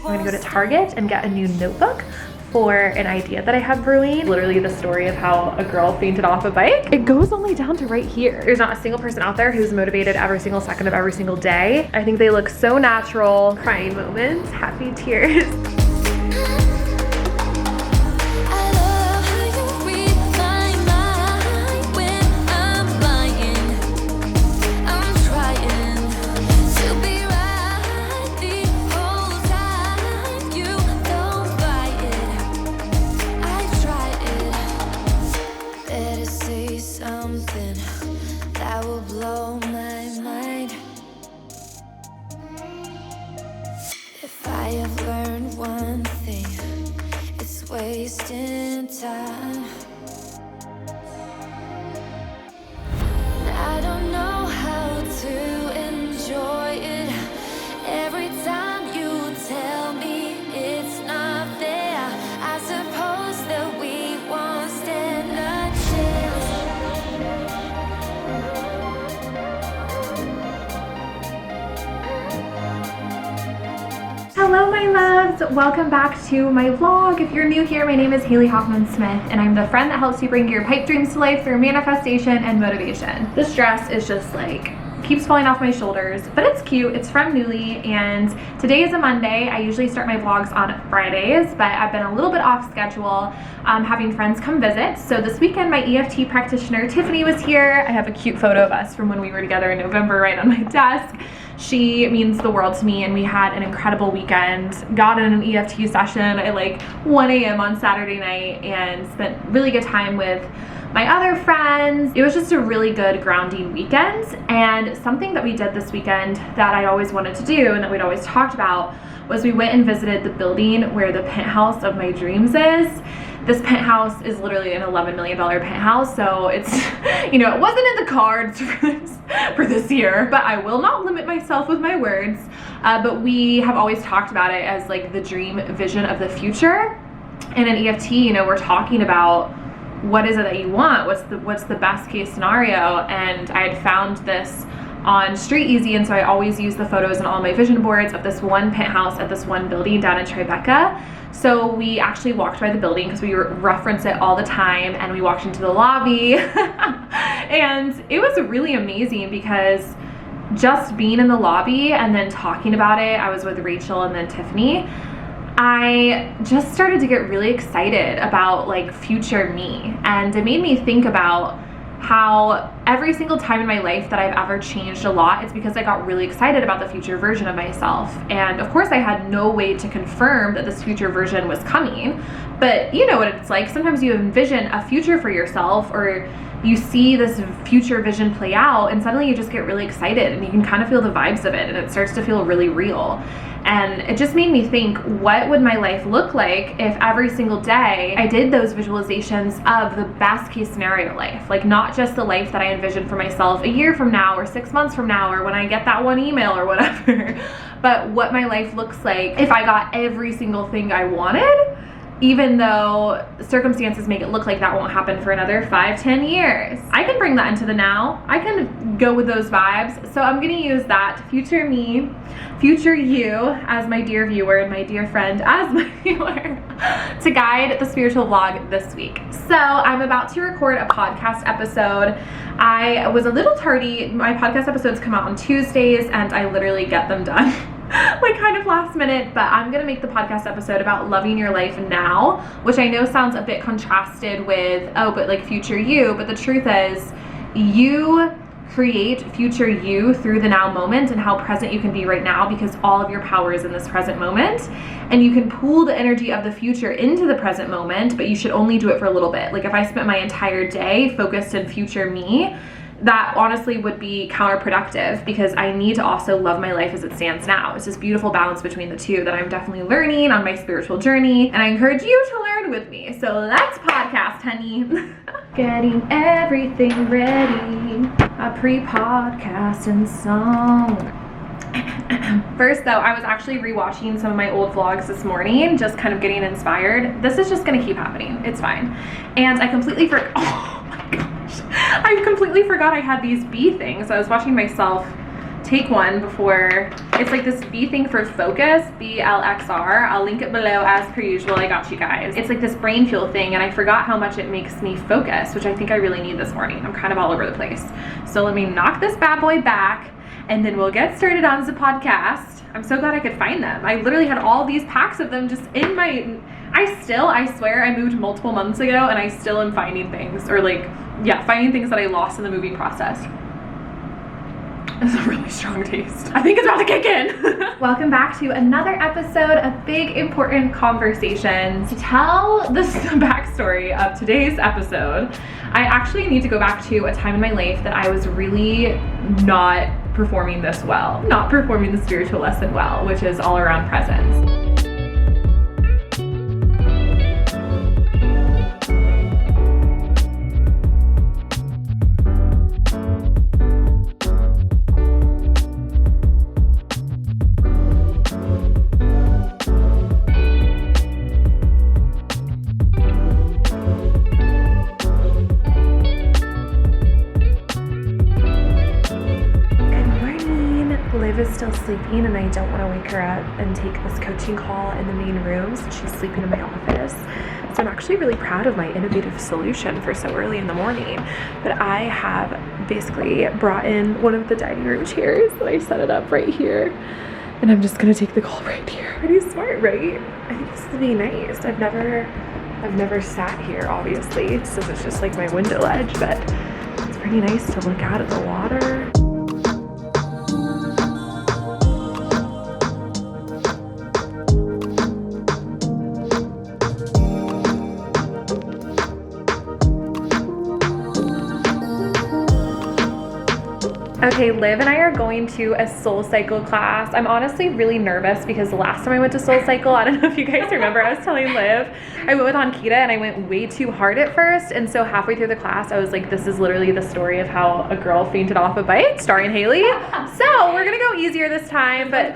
I'm gonna go to Target and get a new notebook for an idea that I have brewing. Literally the story of how a girl fainted off a bike. It goes only down to right here. There's not a single person out there who's motivated every single second of every single day. I think they look so natural. Crying moments, happy tears. Wasting time. I don't know how to enjoy it. Every time you tell me it's not there, I suppose that we won't stand a chance. Hello my loves, welcome back to my vlog. If you're new here, my name is Haley Hoffman-Smith and I'm the friend that helps you bring your pipe dreams to life through manifestation and motivation. This dress is just like, keeps falling off my shoulders, but it's cute. It's from Nuuly and today is a Monday. I usually start my vlogs on Fridays, but I've been a little bit off schedule having friends come visit. So this weekend my EFT practitioner Tiffany was here. I have a cute photo of us from when we were together in November right on my desk. She means the world to me and we had an incredible weekend. Got in an EFT session at like 1 a.m. on Saturday night and spent really good time with my other friends. It was just a really good grounding weekend, and something that we did this weekend that I always wanted to do and that we'd always talked about was we went and visited the building where the penthouse of my dreams is. This penthouse is literally an $11 million penthouse, so it's, you know, it wasn't in the cards for this year, but I will not limit myself with my words. But we have always talked about it as like the dream vision of the future. And in EFT, you know, we're talking about what is it that you want? What's the best case scenario? And I had found this on Street Easy, and so I always use the photos on all my vision boards of this one penthouse at this one building down in Tribeca. So we actually walked by the building because we reference it all the time, and we walked into the lobby and it was really amazing because just being in the lobby and then talking about it, I was with Rachel and then Tiffany, I just started to get really excited about like future me, and it made me think about how every single time in my life that I've ever changed a lot, it's because I got really excited about the future version of myself. And of course I had no way to confirm that this future version was coming, but you know what it's like. Sometimes you envision a future for yourself, or you see this future vision play out, and suddenly you just get really excited and you can kind of feel the vibes of it, and it starts to feel really real. And it just made me think, what would my life look like if every single day I did those visualizations of the best case scenario life? Like not just the life that I envisioned for myself a year from now or 6 months from now or when I get that one email or whatever, but what my life looks like if I got every single thing I wanted, even though circumstances make it look like that won't happen for another 5-10 years. I can bring that into the now. I can go with those vibes. So I'm gonna use that future me, future you as my dear viewer and my dear friend as my viewer to guide the spiritual vlog this week. So I'm about to record a podcast episode. I was a little tardy. My podcast episodes come out on Tuesdays and I literally get them done like kind of last minute, but I'm gonna make the podcast episode about loving your life now, which I know sounds a bit contrasted with, oh, but like future you, but the truth is you create future you through the now moment and how present you can be right now, because all of your power is in this present moment, and you can pull the energy of the future into the present moment, but you should only do it for a little bit. Like if I spent my entire day focused in future me, that honestly would be counterproductive, because I need to also love my life as it stands now. It's this beautiful balance between the two that I'm definitely learning on my spiritual journey, and I encourage you to learn with me. So let's podcast, honey. Getting everything ready, a pre-podcast and song. First though, I was actually rewatching some of my old vlogs this morning, just kind of getting inspired. This is just gonna keep happening, it's fine. And I completely forgot, oh my gosh, I completely forgot I had these bee things. I was watching myself take one before. It's like this B thing for focus, BLXR. I'll link it below as per usual. I got you guys. It's like this brain fuel thing, and I forgot how much it makes me focus, which I think I really need this morning. I'm kind of all over the place. So let me knock this bad boy back, and then we'll get started on the podcast. I'm so glad I could find them. I literally had all these packs of them just in my, I swear I moved multiple months ago and I still am finding things, or like, yeah, finding things that I lost in the moving process. It's a really strong taste. I think it's about to kick in. Welcome back to another episode of Big Important Conversations. To tell the backstory of today's episode, I actually need to go back to a time in my life that I was really not performing this well, not performing the spiritual lesson well, which is all around presence. Still sleeping, and I don't want to wake her up and take this coaching call in the main room since she's sleeping in my office. So I'm actually really proud of my innovative solution for so early in the morning. But I have basically brought in one of the dining room chairs and I set it up right here, and I'm just gonna take the call right here. Pretty smart, right? I think this would be nice. I've never sat here, obviously, since it's just like my window ledge, but it's pretty nice to look out at the water. Okay, Liv and I are going to a Soul Cycle class. I'm honestly really nervous because the last time I went to Soul Cycle, I don't know if you guys remember, I was telling Liv, I went with Ankita and I went way too hard at first. And so halfway through the class, I was like, this is literally the story of how a girl fainted off a bike, starring Haley. So we're gonna go easier this time, but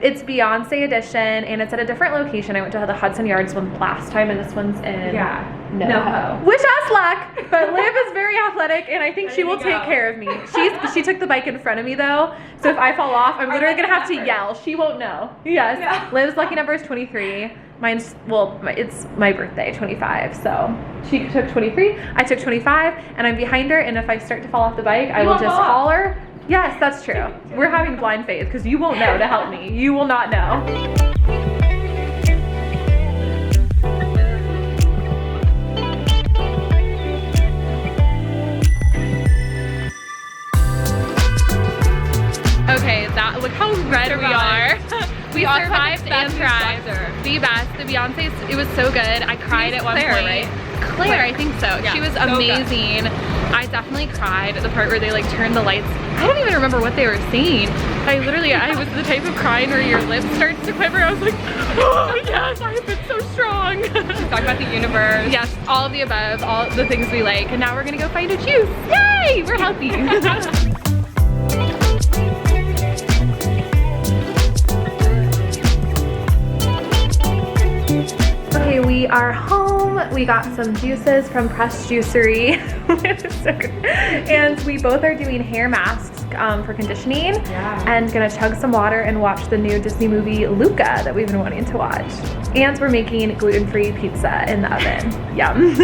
it's Beyonce edition, and it's at a different location. I went to the Hudson Yards one last time, and this one's in NoHo. Wish us luck, but Liv is very athletic, and I think she will take care of me. She took the bike in front of me though, so if I fall off, I'm literally gonna have to yell. She won't know. Yes. Yeah. Liv's lucky number is 23. Mine's, well, it's my birthday, 25. So she took 23, I took 25, and I'm behind her. And if I start to fall off the bike, I will just holler. Yes, that's true. We're having blind faith because you won't know to help me. You will not know. Okay, look how red we are. We survived and thrived. The best. The Beyonce, it was so good. I cried at one point. Right? Claire, I think so. Yeah, she was amazing. So I definitely cried at the part where they like turned the lights. I don't even remember what they were saying. I was the type of crying where your lips starts to quiver. I was like, oh yes, I have been so strong. Talk about the universe. Yes, all of the above, all the things we like. And now we're gonna go find a juice. Yay, we're healthy. Okay, we are home. We got some juices from Press Juicery. It was so good. And we both are doing hair masks for conditioning. Yeah. And gonna chug some water and watch the new Disney movie Luca that we've been wanting to watch. And we're making gluten-free pizza in the oven. Yum.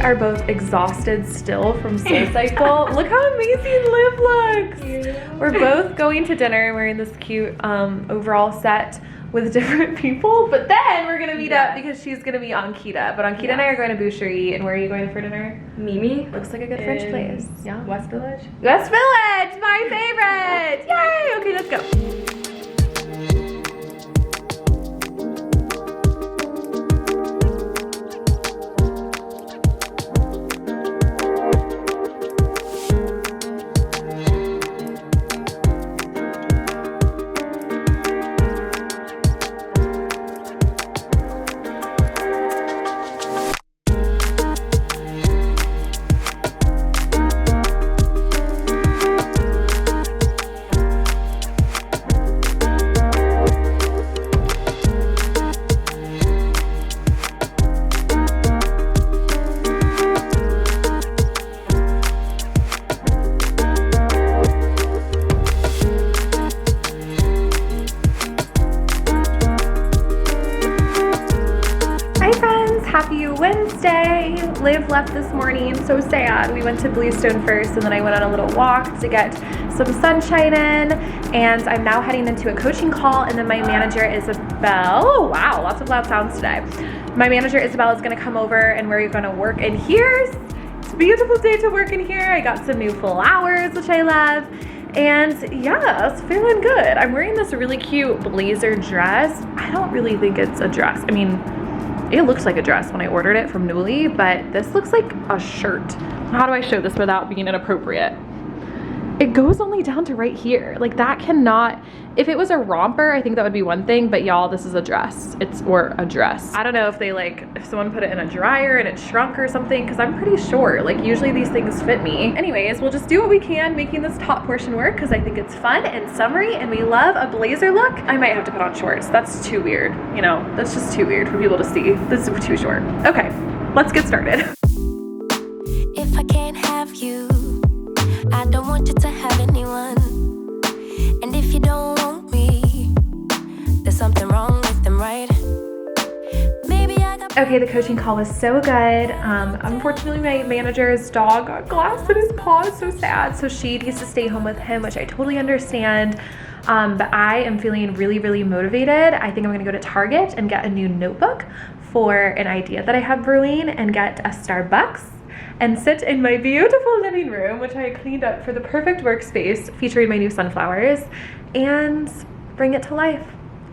Are both exhausted still from Soul Cycle. Look how amazing Liv looks. Yeah. We're both going to dinner wearing this cute overall set with different people, but then we're gonna meet up because she's gonna be Ankita. But Ankita and I are going to Boucherie, and where are you going for dinner? Mimi. Looks like a good French place. Yeah. West Village. West Village, my favorite. Yay! Okay, let's go. Liv left this morning, so sad. We went to Bluestone first, and then I went on a little walk to get some sunshine in, and I'm now heading into a coaching call, and then my manager Isabel, oh wow, lots of loud sounds today. My manager Isabel is gonna come over and we're gonna work in here. It's a beautiful day to work in here. I got some new flowers, which I love. And yeah, it's feeling good. I'm wearing this really cute blazer dress. I don't really think it's a dress. I mean, it looks like a dress when I ordered it from Nuuly, but this looks like a shirt. How do I show this without being inappropriate? It goes only down to right here. Like that cannot, if it was a romper, I think that would be one thing, but y'all, this is a dress. Or a dress. I don't know if if someone put it in a dryer and it shrunk or something, because I'm pretty sure, like usually these things fit me. Anyways, we'll just do what we can making this top portion work because I think it's fun and summery and we love a blazer look. I might have to put on shorts. That's too weird. You know, that's just too weird for people to see. This is too short. Okay, let's get started. If I can't have you, I don't want you to have anyone. And if you don't want me, there's something wrong with them, right? Maybe I got... Okay, the coaching call was so good. Unfortunately, my manager's dog got glass in his paw. It's so sad. So she needs to stay home with him, which I totally understand. But I am feeling really, really motivated. I think I'm gonna go to Target and get a new notebook for an idea that I have brewing and get a Starbucks and sit in my beautiful living room, which I cleaned up for the perfect workspace featuring my new sunflowers, and bring it to life.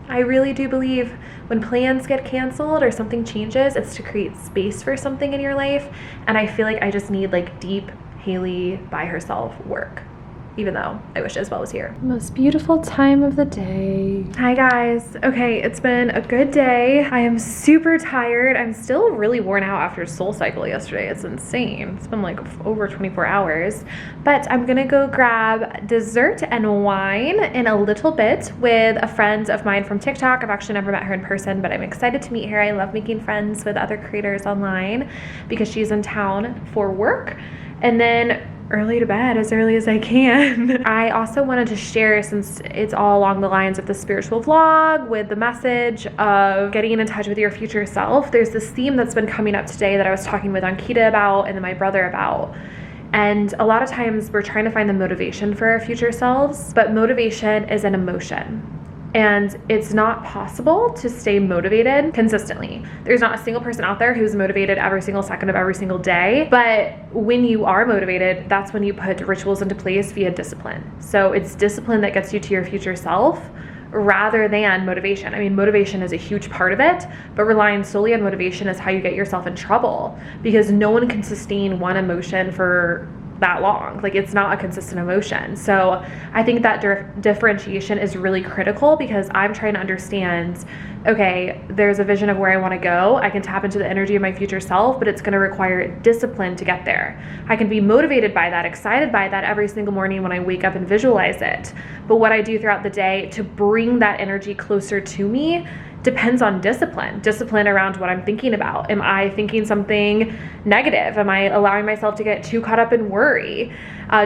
I really do believe when plans get canceled or something changes, it's to create space for something in your life. And I feel like I just need like deep Haley by herself work, even though I wish Isabel was here. Most beautiful time of the day. Hi guys. Okay, it's been a good day. I am super tired. I'm still really worn out after Soul Cycle yesterday. It's insane. It's been like over 24 hours. But I'm gonna go grab dessert and wine in a little bit with a friend of mine from TikTok. I've actually never met her in person, but I'm excited to meet her. I love making friends with other creators online because she's in town for work. And then early to bed as early as I can. I also wanted to share, since it's all along the lines of the spiritual vlog with the message of getting in touch with your future self, there's this theme that's been coming up today that I was talking with Ankita about and then my brother about. And a lot of times we're trying to find the motivation for our future selves, but motivation is an emotion. And it's not possible to stay motivated consistently. There's not a single person out there who's motivated every single second of every single day. But when you are motivated, that's when you put rituals into place via discipline. So it's discipline that gets you to your future self rather than motivation. I mean, motivation is a huge part of it, but relying solely on motivation is how you get yourself in trouble, because no one can sustain one emotion for that long. Like, it's not a consistent emotion. So I think that differentiation is really critical, because I'm trying to understand, okay, there's a vision of where I want to go. I can tap into the energy of my future self, but it's going to require discipline to get there. I can be motivated by that, excited by that every single morning when I wake up and visualize it. But what I do throughout the day to bring that energy closer to me depends on discipline around what I'm thinking about. Am I thinking something negative? Am I allowing myself to get too caught up in worry?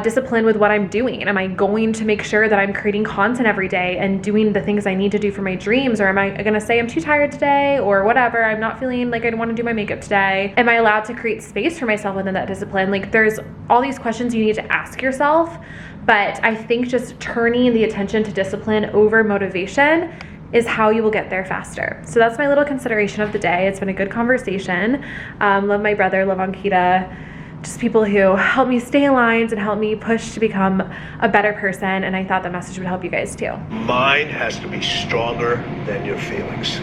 Discipline with what I'm doing. Am I going to make sure that I'm creating content every day and doing the things I need to do for my dreams? Or am I gonna say I'm too tired today or whatever, I'm not feeling like I want to do my makeup today? Am I allowed to create space for myself within that discipline? Like, there's all these questions you need to ask yourself, but I think just turning the attention to discipline over motivation is how you will get there faster. So that's my little consideration of the day. It's been a good conversation. Love my brother, love Ankita, just people who help me stay aligned and help me push to become a better person. And I thought that message would help you guys too. Mind has to be stronger than your feelings.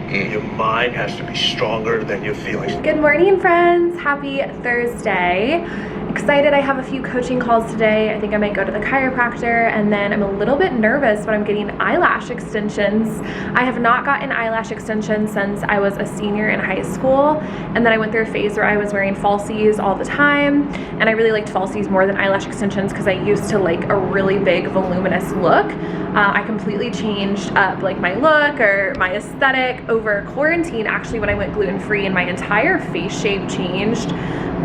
Your mind has to be stronger than your feelings. Good morning, friends. Happy Thursday. Excited. I have a few coaching calls today. I think I might go to the chiropractor, and then I'm a little bit nervous when I'm getting eyelash extensions. I have not gotten eyelash extensions since I was a senior in high school, and then I went through a phase where I was wearing falsies all the time, and I really liked falsies more than eyelash extensions because I used to like a really big voluminous look. I completely changed up like my look or my aesthetic over quarantine, actually, when I went gluten-free, and my entire face shape changed.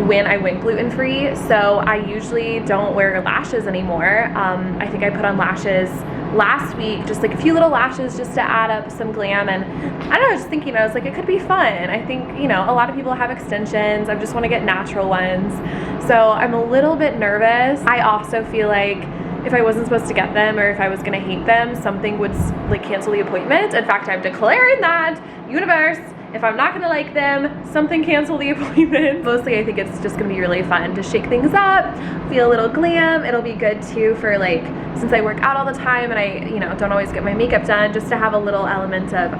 when I went gluten-free, so I usually don't wear lashes anymore. I think I put on lashes last week, just like a few little lashes just to add up some glam, and I don't know, I was just thinking, I was like, it could be fun. I think, you know, a lot of people have extensions. I just want to get natural ones, so I'm a little bit nervous. I also feel like if I wasn't supposed to get them, or if I was gonna hate them, something would like cancel the appointment. In fact, I'm declaring that, universe, if I'm not gonna like them, something cancel the appointment. Mostly I think it's just gonna be really fun to shake things up, feel a little glam. It'll be good too for like, since I work out all the time and I, you know, don't always get my makeup done, just to have a little element of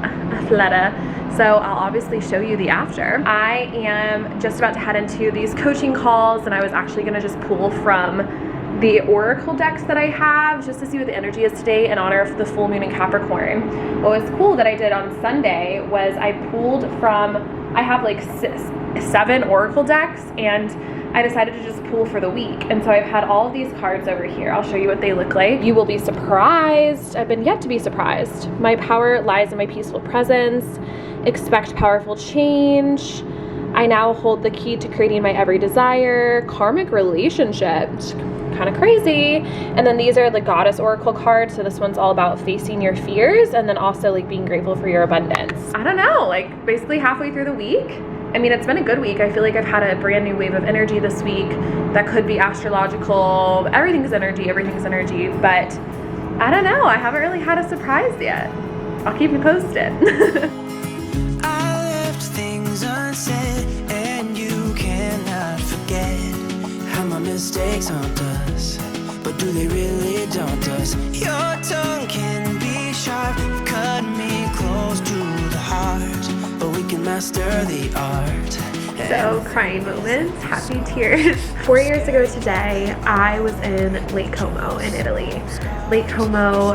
flutter. So I'll obviously show you the after. I am just about to head into these coaching calls, and I was actually gonna just pull from the oracle decks that I have just to see what the energy is today in honor of the full moon in Capricorn. What was cool that I did on Sunday was I pulled from, I have like 7 oracle decks, and I decided to just pull for the week. And so I've had all of these cards over here. I'll show you what they look like. You will be surprised. I've been yet to be surprised. My power lies in my peaceful presence. Expect powerful change. I now hold the key to creating my every desire. Karmic relationships. Kind of crazy. And then these are the goddess oracle cards, so this one's all about facing your fears, and then also like being grateful for your abundance. I don't know, like basically halfway through the week. I mean, it's been a good week. I feel like I've had a brand new wave of energy this week that could be astrological. Everything's energy, but I don't know, I haven't really had a surprise yet. I'll keep you posted. I left things unsaid, and you cannot forget how my mistakes haunt us, but do they really daunt us? Your tongue can be sharp, cut me close to the heart, but we can master the art. So, crying moments, happy tears. 4 years ago today, I was in Lake Como in Italy. Lake Como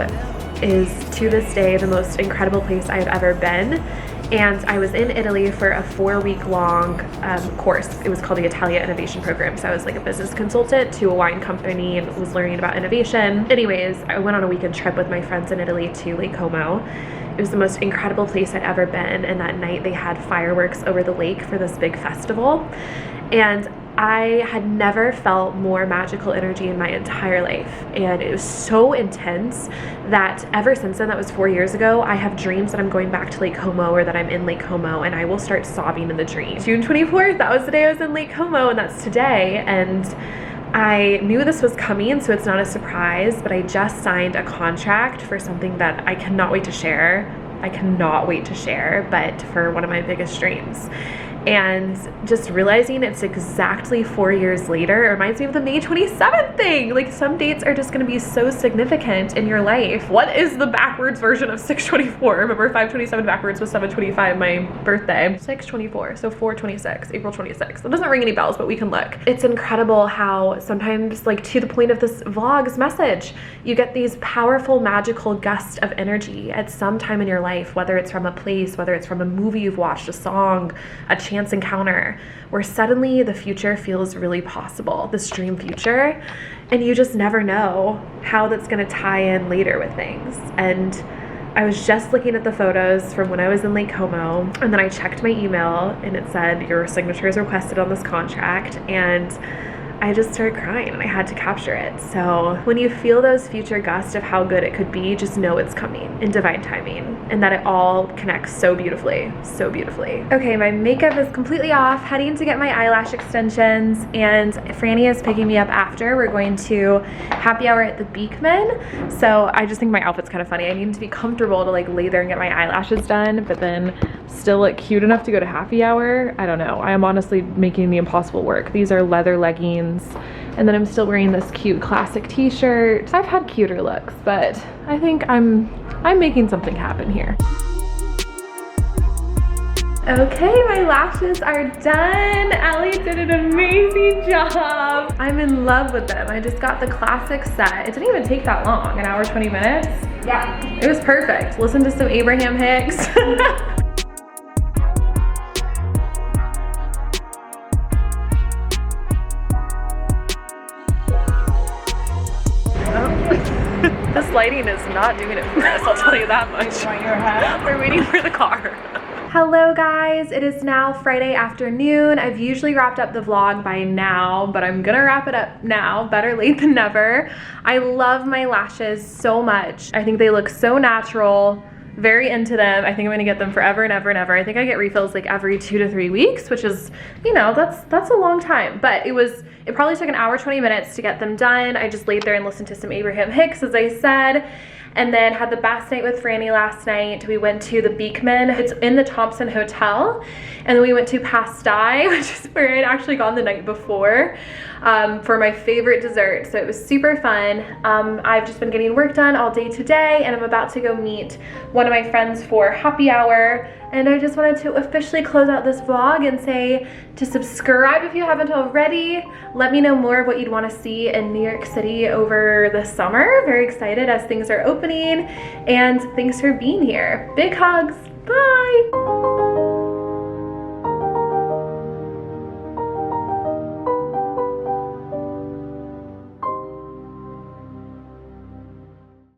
is to this day the most incredible place I've ever been. And I was in Italy for a 4-week-long course. It was called the Italia Innovation Program. So I was like a business consultant to a wine company and was learning about innovation. Anyways, I went on a weekend trip with my friends in Italy to Lake Como. It was the most incredible place I'd ever been. And that night they had fireworks over the lake for this big festival. And I had never felt more magical energy in my entire life, and it was so intense that ever since then, that was 4 years ago, I have dreams that I'm going back to Lake Como, or that I'm in Lake Como, and I will start sobbing in the dream. June 24th, that was the day I was in Lake Como, and that's today, and I knew this was coming, so it's not a surprise, but I just signed a contract for something that I cannot wait to share. But for one of my biggest dreams. And just realizing it's exactly 4 years later, it reminds me of the May 27th thing. Like, some dates are just gonna be so significant in your life. What is the backwards version of 624? Remember, 527 backwards was 725, my birthday. 624, so 426, April 26th. It doesn't ring any bells, but we can look. It's incredible how sometimes, like to the point of this vlog's message, you get these powerful, magical gusts of energy at some time in your life, whether it's from a place, whether it's from a movie you've watched, a song, a chance encounter, where suddenly the future feels really possible, this dream future, and you just never know how that's going to tie in later with things. And I was just looking at the photos from when I was in Lake Como, and then I checked my email and it said your signature is requested on this contract, and I just started crying and I had to capture it. So when you feel those future gusts of how good it could be, just know it's coming in divine timing, and that it all connects so beautifully, so beautifully. Okay, my makeup is completely off, heading to get my eyelash extensions, and Franny is picking me up after. We're going to happy hour at the Beekman. So I just think my outfit's kind of funny. I need to be comfortable to like lay there and get my eyelashes done, but then still look cute enough to go to happy hour. I don't know. I am honestly making the impossible work. These are leather leggings. And then I'm still wearing this cute classic t-shirt. I've had cuter looks, but I think I'm making something happen here. Okay, my lashes are done. Ellie did an amazing job. I'm in love with them. I just got the classic set. It didn't even take that long, an hour, 20 minutes. Yeah, it was perfect. Listen to some Abraham Hicks. This lighting is not doing it for us, I'll tell you that much. Want your hat? We're waiting for the car. Hello guys, it is now Friday afternoon. I've usually wrapped up the vlog by now, but I'm gonna wrap it up now. Better late than never. I love my lashes so much. I think they look so natural. Very into them. I think I'm gonna get them forever and ever and ever. I think I get refills like every 2 to 3 weeks, which is, you know, that's a long time. But it probably took an hour, 20 minutes to get them done. I just laid there and listened to some Abraham Hicks, as I said, and then had the best night with Franny last night. We went to the Beekman. It's in the Thompson Hotel. And then we went to Pastille, which is where I'd actually gone the night before, for my favorite dessert. So it was super fun. I've just been getting work done all day today, and I'm about to go meet one of my friends for happy hour. And I just wanted to officially close out this vlog and say to subscribe if you haven't already. Let me know more of what you'd want to see in New York City over the summer. Very excited as things are opening, and thanks for being here. Big hugs. Bye.